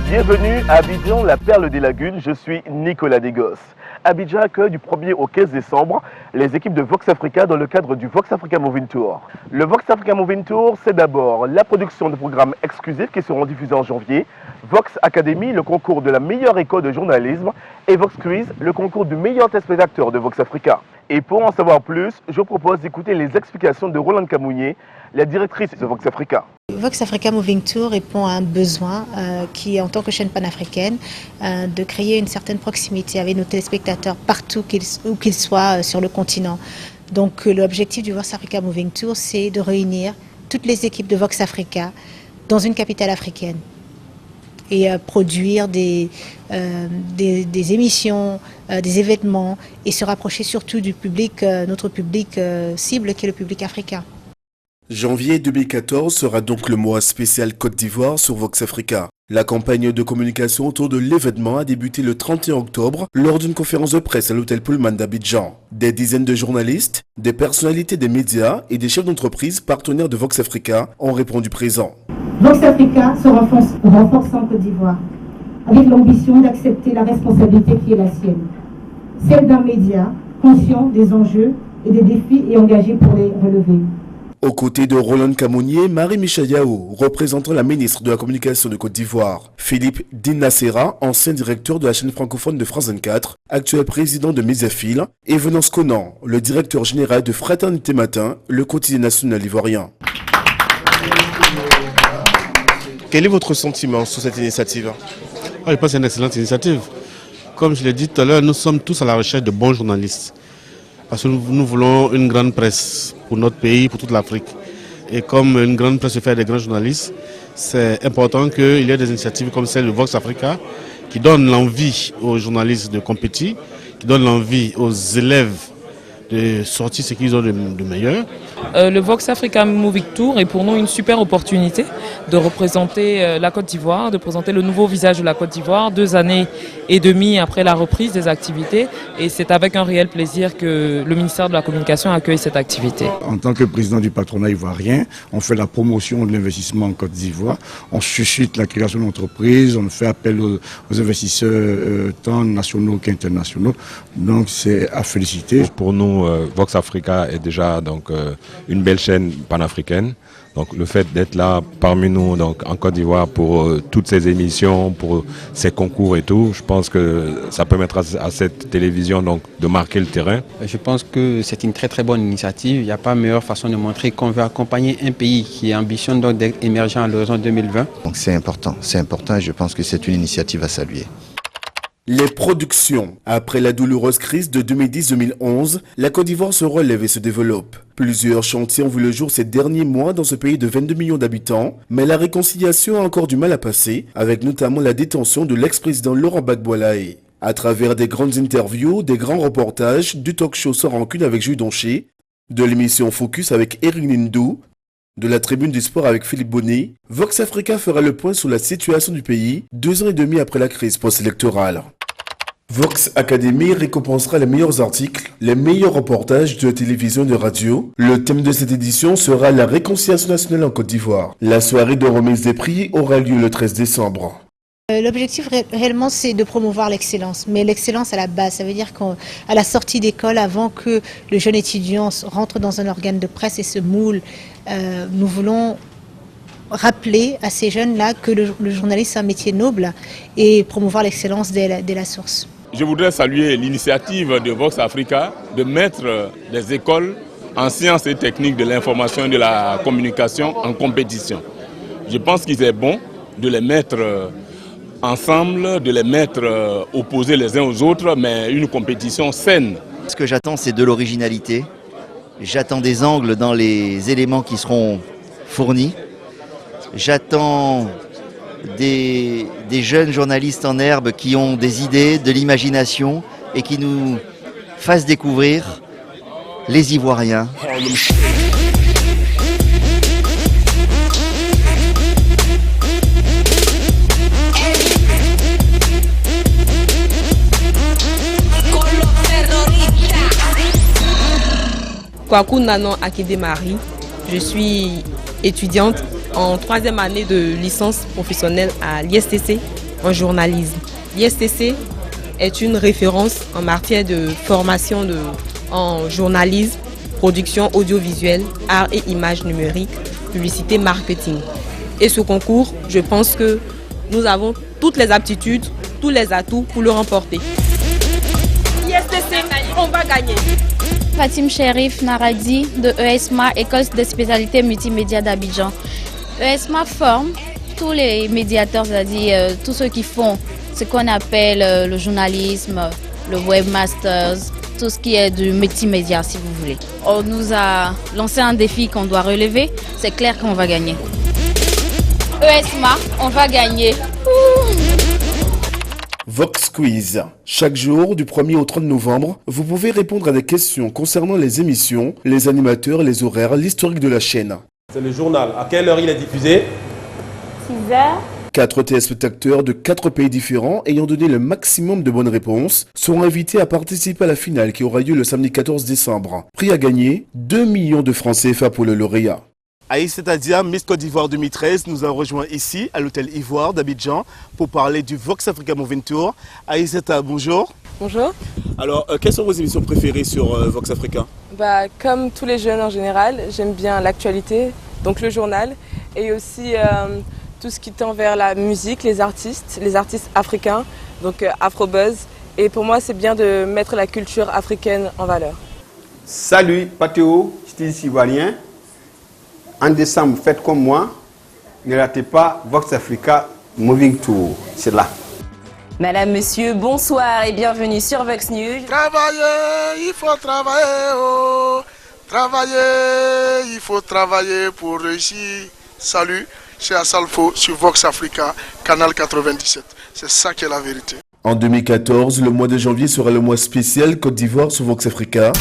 Bienvenue à Abidjan, la perle des lagunes. Je suis Nicolas Desgosses. Abidjan accueille du 1er au 15 décembre les équipes de Vox Africa dans le cadre du Vox Africa Moving Tour. Le Vox Africa Moving Tour, c'est d'abord la production de programmes exclusifs qui seront diffusés en janvier, Vox Academy, le concours de la meilleure école de journalisme, et Vox Quiz, le concours du meilleur téléspectateur de Vox Africa. Et pour en savoir plus, je vous propose d'écouter les explications de Rolande Kamounié, la directrice de Vox Africa. Vox Africa Moving Tour répond à un besoin qui est, en tant que chaîne panafricaine, de créer une certaine proximité avec nos téléspectateurs partout où qu'ils soient sur le continent. Donc l'objectif du Vox Africa Moving Tour, c'est de réunir toutes les équipes de Vox Africa dans une capitale africaine et produire des émissions, des événements et se rapprocher surtout du public, notre public cible qui est le public africain. Janvier 2014 sera donc le mois spécial Côte d'Ivoire sur Vox Africa. La campagne de communication autour de l'événement a débuté le 31 octobre lors d'une conférence de presse à l'hôtel Pullman d'Abidjan. Des dizaines de journalistes, des personnalités des médias et des chefs d'entreprise partenaires de Vox Africa ont répondu présent. Vox Africa se renforce en Côte d'Ivoire avec l'ambition d'accepter la responsabilité qui est la sienne. Celle d'un média conscient des enjeux et des défis et engagé pour les relever. Aux côtés de Rolande Kamounié, Marie-Michel Yao, représentant la ministre de la Communication de Côte d'Ivoire, Philippe Dinasera, ancien directeur de la chaîne francophone de France 24, actuel président de Mediafil, et Venance Conan, le directeur général de Fraternité Matin, le quotidien national ivoirien. Quel est votre sentiment sur cette initiative ? Je pense que c'est une excellente initiative. Comme je l'ai dit tout à l'heure, nous sommes tous à la recherche de bons journalistes. Parce que nous voulons une grande presse pour notre pays, pour toute l'Afrique. Et comme une grande presse se fait des grands journalistes, c'est important qu'il y ait des initiatives comme celle de Vox Africa qui donnent l'envie aux journalistes de compétir, qui donnent l'envie aux élèves de sortir ce qu'ils ont de meilleur. Le Vox Africa Moving Tour est pour nous une super opportunité de représenter la Côte d'Ivoire, de présenter le nouveau visage de la Côte d'Ivoire 2 années et demie après la reprise des activités. Et c'est avec un réel plaisir que le ministère de la Communication accueille cette activité. En tant que président du patronat ivoirien, on fait la promotion de l'investissement en Côte d'Ivoire. On suscite la création d'entreprises, on fait appel aux investisseurs tant nationaux qu'internationaux. Donc c'est à féliciter. Pour nous, Vox Africa est déjà donc une belle chaîne panafricaine. Donc le fait d'être là parmi nous donc en Côte d'Ivoire pour toutes ces émissions, pour ces concours et tout, je pense que ça permettra à cette télévision donc de marquer le terrain. Je pense que c'est une très bonne initiative. Il n'y a pas meilleure façon de montrer qu'on veut accompagner un pays qui ambitionne donc d'être émergent à l'horizon 2020. Donc c'est important et je pense que c'est une initiative à saluer. Les productions. Après la douloureuse crise de 2010-2011, la Côte d'Ivoire se relève et se développe. Plusieurs chantiers ont vu le jour ces derniers mois dans ce pays de 22 millions d'habitants, mais la réconciliation a encore du mal à passer, avec notamment la détention de l'ex-président Laurent Gbagbo Laye. À travers des grandes interviews, des grands reportages, du talk-show Sans Rancune avec Jules Donché, de l'émission Focus avec Eric Nindou, de la tribune du sport avec Philippe Bonnet, Vox Africa fera le point sur la situation du pays 2 ans et demi après la crise post-électorale. Vox Academy récompensera les meilleurs articles, les meilleurs reportages de télévision et de radio. Le thème de cette édition sera la réconciliation nationale en Côte d'Ivoire. La soirée de remise des prix aura lieu le 13 décembre. L'objectif réellement, c'est de promouvoir l'excellence, mais l'excellence à la base, ça veut dire qu'à la sortie d'école, avant que le jeune étudiant rentre dans un organe de presse et se moule, nous voulons rappeler à ces jeunes-là que le journaliste est un métier noble et promouvoir l'excellence dès la source. Je voudrais saluer l'initiative de Vox Africa de mettre des écoles en sciences et techniques de l'information et de la communication en compétition. Je pense qu'il est bon de les mettre ensemble, de les mettre opposés les uns aux autres, mais une compétition saine. Ce que j'attends, c'est de l'originalité. J'attends des angles dans les éléments qui seront fournis. J'attends des jeunes journalistes en herbe qui ont des idées, de l'imagination et qui nous fassent découvrir les Ivoiriens. Kwaku Nanon Akedemari, je suis étudiante en 3e année de licence professionnelle à l'ISTC en journalisme. L'ISTC est une référence en matière de formation en journalisme, production audiovisuelle, art et images numériques, publicité, marketing. Et ce concours, je pense que nous avons toutes les aptitudes, tous les atouts pour le remporter. ISTC, on va gagner. Fatim Sherif Naradi de ESMA, École de spécialité multimédia d'Abidjan. ESMA forme tous les médiateurs, c'est-à-dire tous ceux qui font ce qu'on appelle le journalisme, le webmasters, tout ce qui est du multimédia si vous voulez. On nous a lancé un défi qu'on doit relever, c'est clair qu'on va gagner. ESMA, on va gagner. Vox Quiz. Chaque jour, du 1er au 30 novembre, vous pouvez répondre à des questions concernant les émissions, les animateurs, les horaires, l'historique de la chaîne. C'est le journal. À quelle heure il est diffusé? 6 heures. 4 téléspectateurs de 4 pays différents ayant donné le maximum de bonnes réponses seront invités à participer à la finale qui aura lieu le samedi 14 décembre. Prix à gagner, 2 millions de francs CFA pour le lauréat. Aïssata Dia, Miss Côte d'Ivoire 2013, nous a rejoint ici à l'hôtel Ivoire d'Abidjan pour parler du Vox Africa Moving Tour. Aïssata, bonjour. Bonjour. Alors, quelles sont vos émissions préférées sur Vox Africa? Comme tous les jeunes en général, j'aime bien l'actualité, donc le journal, et aussi tout ce qui tend vers la musique, les artistes africains, donc Afrobuzz. Et pour moi, c'est bien de mettre la culture africaine en valeur. Salut, Patéo, style ivoirien. En décembre, faites comme moi. Ne ratez pas Vox Africa Moving Tour. C'est là. Madame, monsieur, bonsoir et bienvenue sur Vox News. Travailler, il faut travailler. Oh. Travailler, il faut travailler pour réussir. Salut, c'est Assalfo sur Vox Africa, canal 97. C'est ça qui est la vérité. En 2014, le mois de janvier sera le mois spécial Côte d'Ivoire sur Vox Africa.